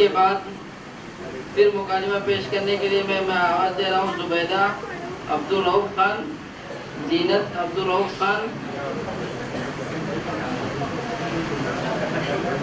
के बाद फिर मुकालिमा पेश करने के लिए मैं आवाज़ दे रहा हूँ जुबैदा अब्दुल रऊफ खान, जीनत अब्दुल रऊफ खान,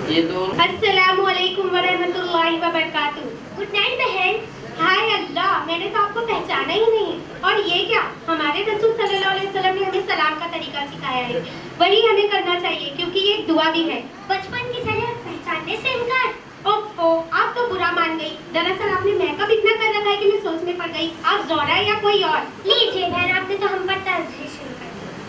ये दो। अस्सलामु अलैकुम वरहमतुल्लाहि वबरकातुहू। गुड नाइट बहन। हाय अल्लाह, मैंने तो आपको पहचाना ही नहीं। और ये क्या, हमारे रसूल सल्लल्लाहु अलैहि वसल्लम ने हमें सलाम का तरीका सिखाया है, वही हमें करना चाहिए क्योंकि ये एक दुआ भी है। बचपन की तरह पहचानने से इनकार। ओफो, आप तो बुरा मान गई। दरअसल आपने मेकअप इतना कर रखा है कि मैं सोच में पड़ गई आप ज़ोरा या कोई और। लीजिए बहन, आपने तो हम पर तंज़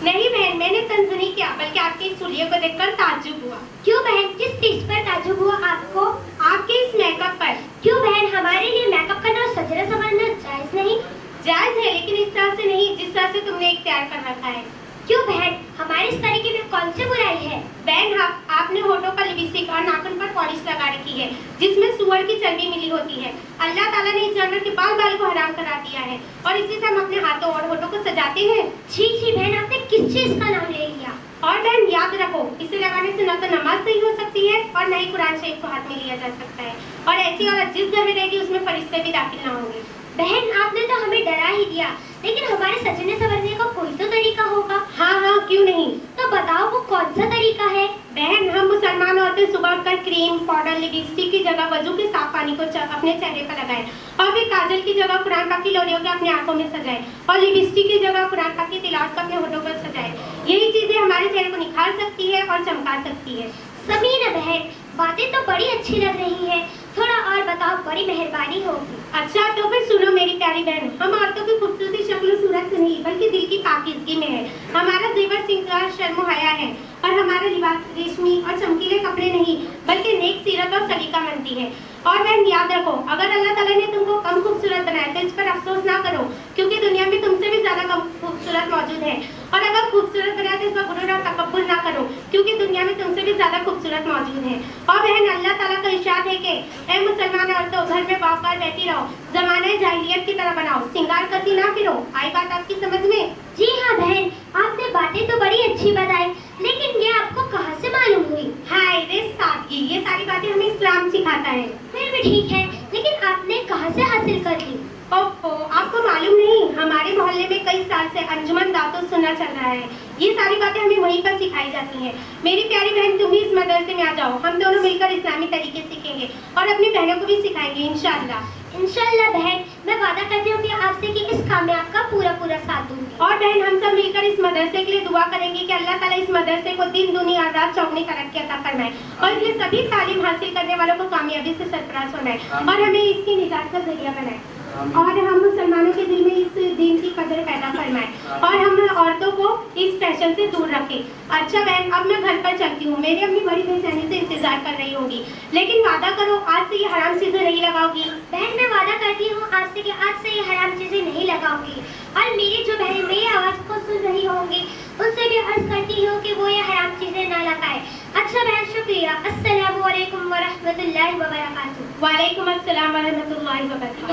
नहीं बहन, मैंने तंज़ नहीं किया, बल्कि आपके इस हुलिये को देखकर ताज्जुब हुआ। क्यों बहन, किस चीज पर ताज्जुब हुआ आपको? आपके इस मेकअप पर। क्यों बहन, हमारे लिए मेकअप करना और सजना संवरना जायज नहीं? जायज है, लेकिन इस तरह से नहीं जिस तरह से तुमने इख्तियार कर रखा है। क्यों बहन, हमारे इस तरीके में कौन सी बुराई है? बहन, आपने होठों पर लिपस्टिक और नाखून पर पॉलिश लगा रखी है जिसमें सुअर की चर्बी मिली होती है। अल्लाह ताला ने इस जानवर के बाल को हराम करा दिया है और इसी से हम अपने हाथों और होठों को सजाते हैं। छी छी बहन, आपने किस चीज का नाम ले लिया? और बहन याद रखो, इसे लगाने से न तो नमाज सही हो सकती है और न ही कुरान शरीफ को हाथ में लिया जा सकता है। और ऐसी औरत जिस घर में रहेगी उसमें फरिश्ते भी दाखिल ना होंगे। बहन, आपने तो हमें डरा ही दिया, लेकिन हमारे सजने संवरने का कोई तो तरीका होगा। हाँ, क्यों नहीं? तो बताओ वो कौन सा तरीका है? बहन, हम मुसलमान औरतें सुबह उठकर क्रीम, पाउडर, लिपस्टिक की जगह वजू के साफ पानी को अपने चेहरे पर लगाएं और फिर काजल की जगह कुरान पाक की लोरियों के अपने आंखों में सजाएं और लिपस्टिक की जगह कुरान पाक की तिलावत को अपने होठों पर सजाएं। यही चीजें हमारे चेहरे को निखार सकती है और चमका सकती है। समीना बहन, बातें तो बड़ी अच्छी लग रही है, थोड़ा और बताओ, बड़ी मेहरबानी होगी। अच्छा तो फिर सुनो मेरी प्यारी बहन, हम औरतों की खूबसूरती शक्ल सूरत से नहीं बल्कि दिल की पाकीज़गी में है। हमारा जेवर सिंगार शर्म हया है और हमारा लिबास रेशमी और चमकीले कपड़े नहीं बल्कि नेक सीरत और सलीकामंदी है। और बहन याद रखो, अगर अल्लाह ताला ने तुमको कम खूबसूरत बनाया तो इस पर अफसोस ना करो, क्योंकि दुनिया में तुमसे भी ज्यादा कम खूबसूरत मौजूद है। और अगर खूबसूरत बनाया तो इस पर गुरूर और तकब्बुर ना करो, क्योंकि दुनिया में तुमसे भी ज्यादा खूबसूरत मौजूद है। और बहन, अल्लाह ताला का इरशाद है कि ऐ मुसलमान औरतों, घर में बावकार बैठी रहो, जमाने जाहिलियत की तरह बनाओ, सिंगार करती ना फिरो। आई बात आपकी समझ में? जी हाँ बहन, आपने बातें तो बड़ी अच्छी बताई, लेकिन ये आपको कहाँ से मालूम हुई? हाय रे सादगी, ये सारी बातें हमें इस्लाम सिखाता है। फिर भी ठीक है, लेकिन आपने कहाँ से हासिल कर ली? ओहो, आपको मालूम नहीं, हमारे मोहल्ले में कई साल से अंजुमन दातो सुनना चल रहा है। ये सारी बातें हमें वहीं पर सिखाई जाती हैं। मेरी प्यारी बहन, तुम भी इस मदरसे में आ जाओ, हम दोनों मिलकर इस्लामी तरीके सीखेंगे और अपनी बहनों को भी सिखाएंगे इंशाअल्लाह। इंशाअल्लाह बहन, मैं वादा करती हूँ कि आपसे कि इस काम में आपका पूरा साथ दूंगी। और बहन, हम सब मिलकर इस मदरसे के लिए दुआ करेंगे कि अल्लाह ताला इस मदरसे को दिन दुनिया और रात चौगुनी तरक्की अता फरमाए और इसमें सभी तालीम हासिल करने वालों को कामयाबी से सरफराज बनाए और हमें इसकी निजात का जरिया बनाए और हम मुसलमानों के दिल में इस दीन की कदर पैदा फरमाए और हम औरतों को इस फैशन से दूर रखें। अच्छा बहन, अब मैं घर पर चलती हूँ, मेरी अम्मी बड़ी बेचैनी से इंतजार कर रही होगी, लेकिन वादा करो आज से ये हराम चीजें नहीं लगाओगी। बहन, मैं वादा करती हूँ आज से कि आज से ये हराम चीजें नहीं लगाऊंगी। और मेरी जो बहन मेरी आवाज को सुन रही होंगी उनसे भी अर्ज करती हूँ कि वो ये हराम चीजें ना लगाए। अच्छा बहन, शुक्रिया। अस्सलामु अलैकुम वरहमतुल्लाहि वबरकातुहू। वालेकुम अस्सलाम वरहमतुल्लाहि वबरकातुहू।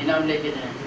इनाम लेके जाएं।